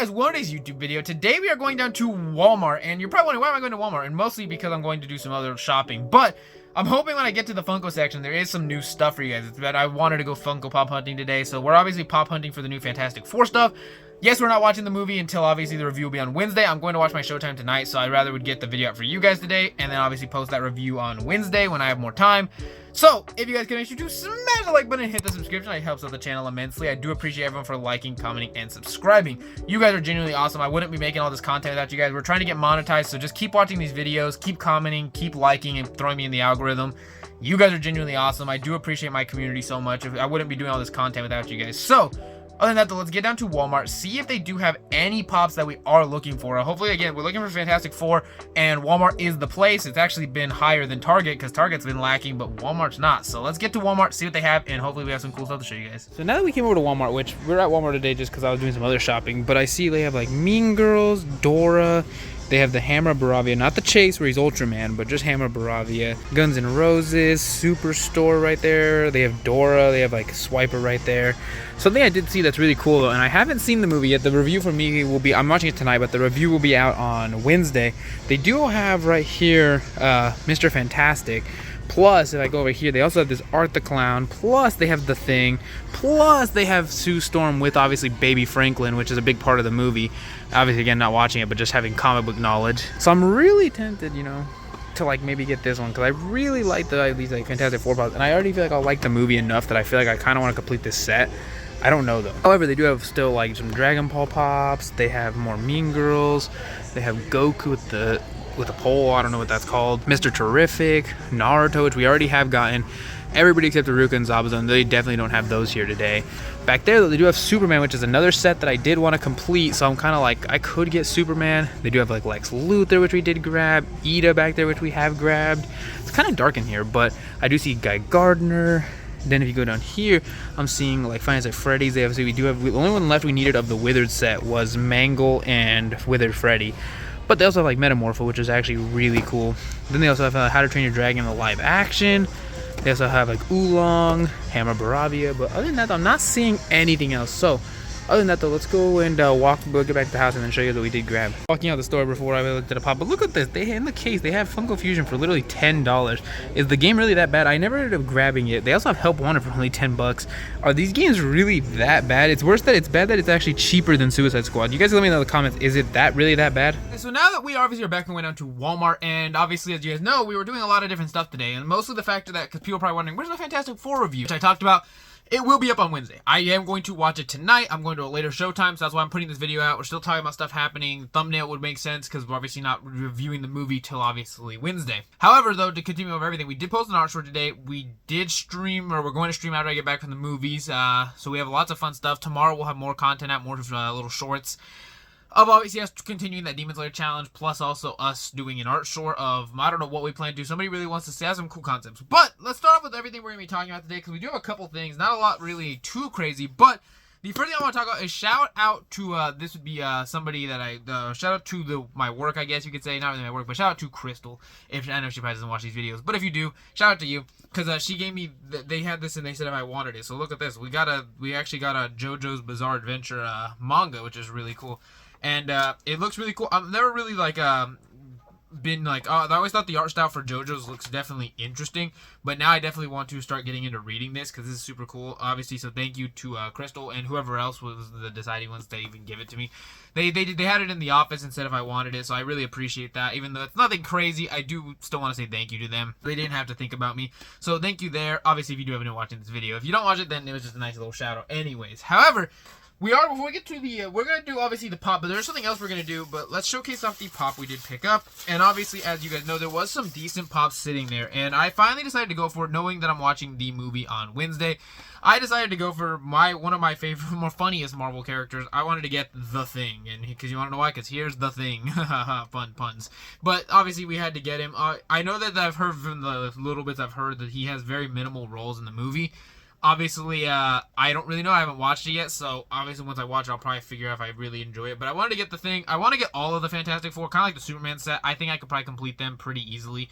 guys, welcome to today's YouTube video. Today we are going down to Walmart, and you're probably wondering, why am I going to Walmart? And mostly because I'm going to do some other shopping, but I'm hoping when I get to the Funko section, there is some new stuff for you guys. But I wanted to go Funko Pop hunting today, so we're obviously pop hunting for the new Fantastic Four stuff. Yes, we're not watching the movie until obviously the review will be on Wednesday. I'm going to watch my Showtime tonight, so I'd rather would get the video out for you guys today, and then obviously post that review on Wednesday when I have more time. So, if you guys can make sure to smash the like button and hit the subscription, it helps out the channel immensely. I do appreciate everyone for liking, commenting, and subscribing. You guys are genuinely awesome. I wouldn't be making all this content without you guys. We're trying to get monetized, so just keep watching these videos, keep commenting, keep liking, and throwing me in the algorithm. You guys are genuinely awesome. I do appreciate my community so much. I wouldn't be doing all this content without you guys. So, other than that, though, let's get down to Walmart, see if they do have any pops that we are looking for. Hopefully, again, we're looking for Fantastic Four, and Walmart is the place. It's actually been higher than Target, because Target's been lacking, but Walmart's not. So let's get to Walmart, see what they have, and hopefully we have some cool stuff to show you guys. So now that we came over to Walmart, which we're at Walmart today just because I was doing some other shopping, but I see they have like Mean Girls, Dora, they have the Hammer Baravia, not the Chase where he's Ultraman, but just Hammer Baravia, Guns N' Roses, Superstore right there, they have Dora, they have like Swiper right there. Something I did see that's really cool though, and I haven't seen the movie yet. The review for me will be, I'm watching it tonight, but the review will be out on Wednesday. They do have right here Mr. Fantastic. Plus, if I go over here, they also have this Art the Clown. Plus, they have The Thing. Plus, they have Sue Storm with, obviously, Baby Franklin, which is a big part of the movie. Obviously, again, not watching it, but just having comic book knowledge. So I'm really tempted, you know, to, like, maybe get this one. Because I really like these, like, Fantastic Four pops. And I already feel like I'll like the movie enough that I feel like I kind of want to complete this set. I don't know, though. However, they do have still, like, some Dragon Ball pops. They have more Mean Girls. They have Goku with a pole, I don't know what that's called. Mr. Terrific, Naruto, which we already have gotten. Everybody except Ruka and Zabuza, they definitely don't have those here today. Back there, though, they do have Superman, which is another set that I did want to complete, so I'm kind of like, I could get Superman. They do have like Lex Luthor, which we did grab. Ida back there, which we have grabbed. It's kind of dark in here, but I do see Guy Gardner. Then if you go down here, I'm seeing like Five Nights at Freddy's. They obviously the only one left we needed of the Withered set was Mangle and Withered Freddy. But they also have like Metamorpho, which is actually really cool. Then they also have How to Train Your Dragon, the live action. They also have like Oolong, Hammer Baravia. But other than that, I'm not seeing anything else. So other than that, though, let's go and we'll get back to the house and then show you what we did grab. Walking out the store before I looked at a pop, but look at this. In the case, they have Funko Fusion for literally $10. Is the game really that bad? I never ended up grabbing it. They also have Help Wanted for only $10. Are these games really that bad? It's worse that it's bad that it's actually cheaper than Suicide Squad. You guys let me know in the comments, is it really that bad? So now that we obviously are back and went down to Walmart, and obviously, as you guys know, we were doing a lot of different stuff today, and mostly the fact that, because people are probably wondering, where's the Fantastic Four review, which I talked about. It will be up on Wednesday. I am going to watch it tonight. I'm going to a later Showtime, so that's why I'm putting this video out. We're still talking about stuff happening. Thumbnail would make sense because we're obviously not reviewing the movie till obviously Wednesday. However, though, to continue over everything, we did post an art short today. We did stream, or we're going to stream after I get back from the movies. So we have lots of fun stuff. Tomorrow we'll have more content out, more little shorts of obviously us continuing that Demon Slayer challenge, plus also us doing an art short of, I don't know what we plan to do. Somebody really wants to say some cool concepts. But let's start off with everything we're going to be talking about today, because we do have a couple things. Not a lot really too crazy, but the first thing I want to talk about is shout out to, this would be somebody that shout out to my work, I guess you could say. Not really my work, but shout out to Crystal. I know she probably doesn't watch these videos, but if you do, shout out to you. Because she gave me, they had this and they said if I wanted it. So look at this. We actually got a JoJo's Bizarre Adventure manga, which is really cool. And it looks really cool. I've never really been like, I always thought the art style for JoJo's looks definitely interesting, but now I definitely want to start getting into reading this because this is super cool, obviously. So thank you to Crystal and whoever else was the deciding ones to even give it to me. They had it in the office instead if I wanted it, so I really appreciate that. Even though it's nothing crazy, I do still want to say thank you to them. They didn't have to think about me, so thank you there. Obviously, if you do happen to watching this video, if you don't watch it, then it was just a nice little shout out. Anyways, however, before we get to the, we're going to do, obviously, the pop, but there's something else we're going to do, but let's showcase off the pop we did pick up, and obviously, as you guys know, there was some decent pops sitting there, and I finally decided to go for it, knowing that I'm watching the movie on Wednesday. I decided to go for one of my favorite, more funniest Marvel characters. I wanted to get The Thing, and because you want to know why? Because here's The Thing. Fun puns. But obviously, we had to get him. I know that I've heard from the little bits I've heard that he has very minimal roles in the movie. Obviously, I don't really know. I haven't watched it yet, so obviously once I watch it, I'll probably figure out if I really enjoy it. But I wanted to get The Thing. I want to get all of the Fantastic Four, kind of like the Superman set. I think I could probably complete them pretty easily.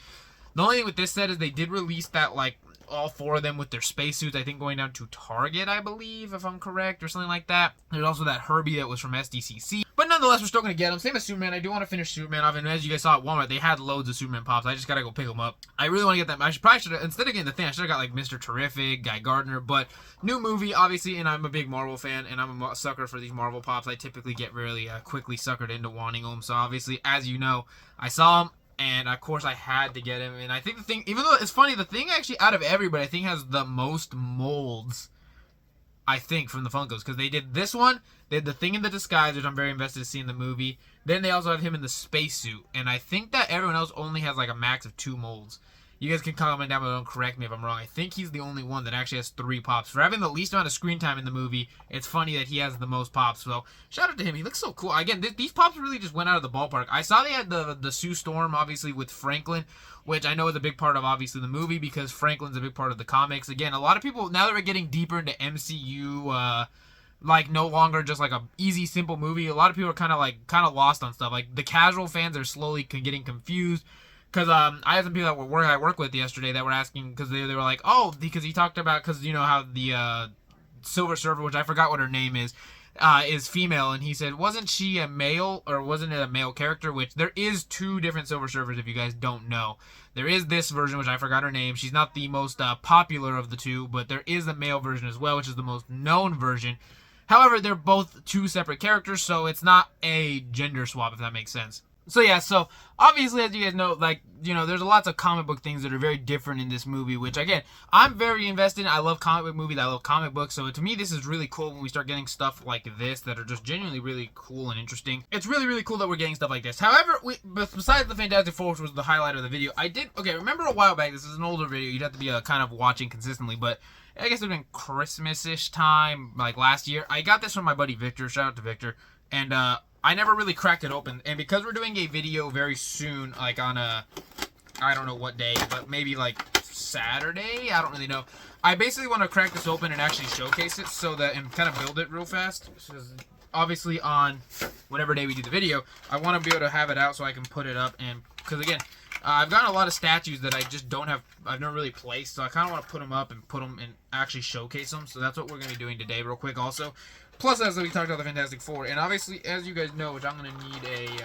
The only thing with this set is they did release that, like, all four of them with their spacesuits, I think going down to Target, I believe, if I'm correct, or something like that. There's also that Herbie that was from SDCC. But nonetheless, we're still going to get them. Same as Superman. I do want to finish Superman off. And as you guys saw at Walmart, they had loads of Superman pops. I just got to go pick them up. I really want to get them. I probably should have, instead of getting the thing, I should have got like Mr. Terrific, Guy Gardner. But new movie, obviously, and I'm a big Marvel fan, and I'm a sucker for these Marvel pops. I typically get really quickly suckered into wanting them. So obviously, as you know, I saw them. And of course I had to get him. And I think the thing, even though it's funny, the thing actually out of everybody, I think has the most molds, I think, from the Funkos. Because they did this one, they had the Thing in the Disguise, which I'm very invested to see in the movie. Then they also have him in the spacesuit. And I think that everyone else only has like a max of 2 molds. You guys can comment down below and correct me if I'm wrong. I think he's the only one that actually has 3 pops. For having the least amount of screen time in the movie, it's funny that he has the most pops. So, shout out to him. He looks so cool. Again, these pops really just went out of the ballpark. I saw they had the Sue Storm, obviously, with Franklin, which I know is a big part of, obviously, the movie because Franklin's a big part of the comics. Again, a lot of people, now that we're getting deeper into MCU, like no longer just like a easy, simple movie, a lot of people are kind of lost on stuff. Like, the casual fans are slowly getting confused. Because I had some people that I work with yesterday that were asking, because they were like, oh, because he talked about, because you know how the Silver Surfer, which I forgot what her name is female, and he said, wasn't she a male, or wasn't it a male character? Which there is 2 different Silver Surfers, if you guys don't know. There is this version, which I forgot her name. She's not the most popular of the 2, but there is a male version as well, which is the most known version. However, they're both 2 separate characters, so it's not a gender swap, if that makes sense. So yeah, so obviously, as you guys know, like, you know, there's lots of comic book things that are very different in this movie, which again, I'm very invested in. I love comic book movies. I love comic books. So to me, this is really cool when we start getting stuff like this that are just genuinely really cool and interesting. It's really, really cool that we're getting stuff like this. However, besides the Fantastic Four, which was the highlight of the video, remember a while back, this is an older video, you'd have to be kind of watching consistently, but I guess it would have been Christmas-ish time, like last year. I got this from my buddy Victor. Shout out to Victor. And, I never really cracked it open, and because we're doing a video very soon, like on I don't know what day, but maybe like Saturday, I don't really know. I basically want to crack this open and actually showcase it and kind of build it real fast. So obviously on whatever day we do the video, I want to be able to have it out so I can put it up, and because again, I've gotten a lot of statues that I just don't have, I've never really placed, so I kind of want to put them up and put them and actually showcase them. So that's what we're going to be doing today real quick also. Plus, as we talked about the Fantastic Four, and obviously, as you guys know, which I'm going to need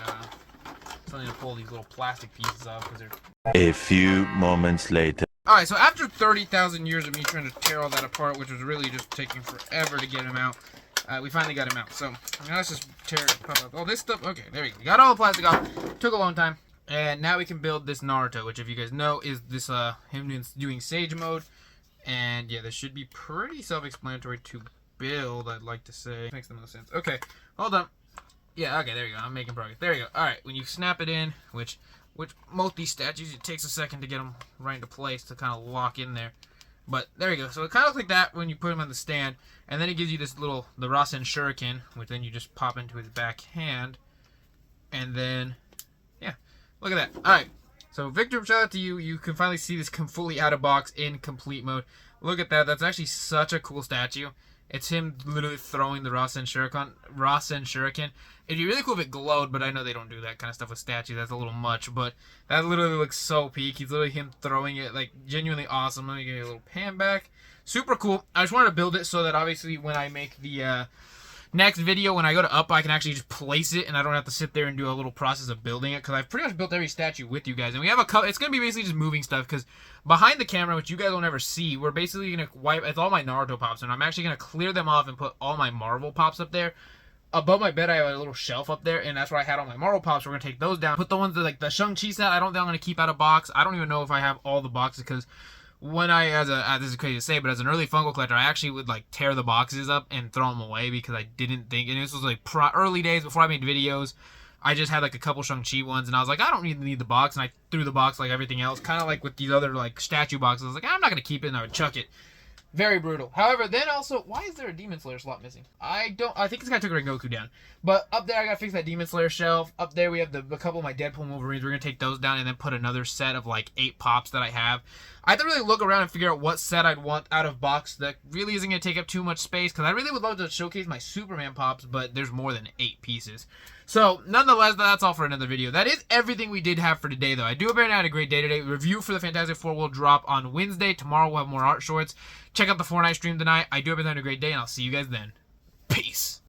something to pull these little plastic pieces off, because they're... A few moments later. Alright, so after 30,000 years of me trying to tear all that apart, which was really just taking forever to get him out, we finally got him out. So, now let's just pop out all this stuff. Okay, there we go. We got all the plastic off. Took a long time. And now we can build this Naruto, which if you guys know is this him doing Sage Mode. And yeah, this should be pretty self-explanatory to build, I'd like to say. Makes the most sense. Okay, hold on. Yeah, okay, there you go. I'm making progress. There you go. Alright, when you snap it in, which most of these statues, it takes a second to get them right into place to kind of lock in there. But there you go. So it kind of looks like that when you put him on the stand. And then it gives you this the Rasen Shuriken, which then you just pop into his back hand. And then, yeah, look at that. Alright, so Victor, shout out to you. You can finally see this fully out of box in complete mode. Look at that. That's actually such a cool statue. It's him literally throwing the Rasen Shuriken. It'd be really cool if it glowed, but I know they don't do that kind of stuff with statues. That's a little much, but that literally looks so peak. He's literally him throwing it, like, genuinely awesome. Let me give you a little pan back. Super cool. I just wanted to build it so that obviously when I make the next video, when I go to up, I can actually just place it, and I don't have to sit there and do a little process of building it, because I've pretty much built every statue with you guys. And we have it's going to be basically just moving stuff, because behind the camera, which you guys will never see, we're basically going to wipe, it's all my Naruto pops, and I'm actually going to clear them off and put all my Marvel pops up there. Above my bed, I have a little shelf up there, and that's where I had all my Marvel pops. We're going to take those down. Put the ones that, like, the Shang-Chi set, I don't think I'm going to keep out of box. I don't even know if I have all the boxes, because when this is crazy to say, but as an early Funko collector, I actually would, like, tear the boxes up and throw them away, because I didn't think, and this was, like, early days before I made videos. I just had, like, a couple Shang-Chi ones, and I was like, I don't really need the box, and I threw the box like everything else, kind of like with these other, like, statue boxes. I was like, I'm not going to keep it, and I would chuck it. Very brutal. However, then also, why is there a Demon Slayer slot missing? I think this guy took Rengoku down. But up there, I gotta fix that Demon Slayer shelf. Up there, we have a couple of my Deadpool Wolverines. We're gonna take those down and then put another set of, like, 8 pops that I have. I have to really look around and figure out what set I'd want out of box that really isn't gonna take up too much space, because I really would love to showcase my Superman pops, but there's more than 8 pieces. So, nonetheless, that's all for another video. That is everything we did have for today, though. I do hope everyone had a great day today. Review for the Fantastic Four will drop on Wednesday. Tomorrow we'll have more art shorts. Check out the Fortnite stream tonight. I do hope everyone had a great day, and I'll see you guys then. Peace.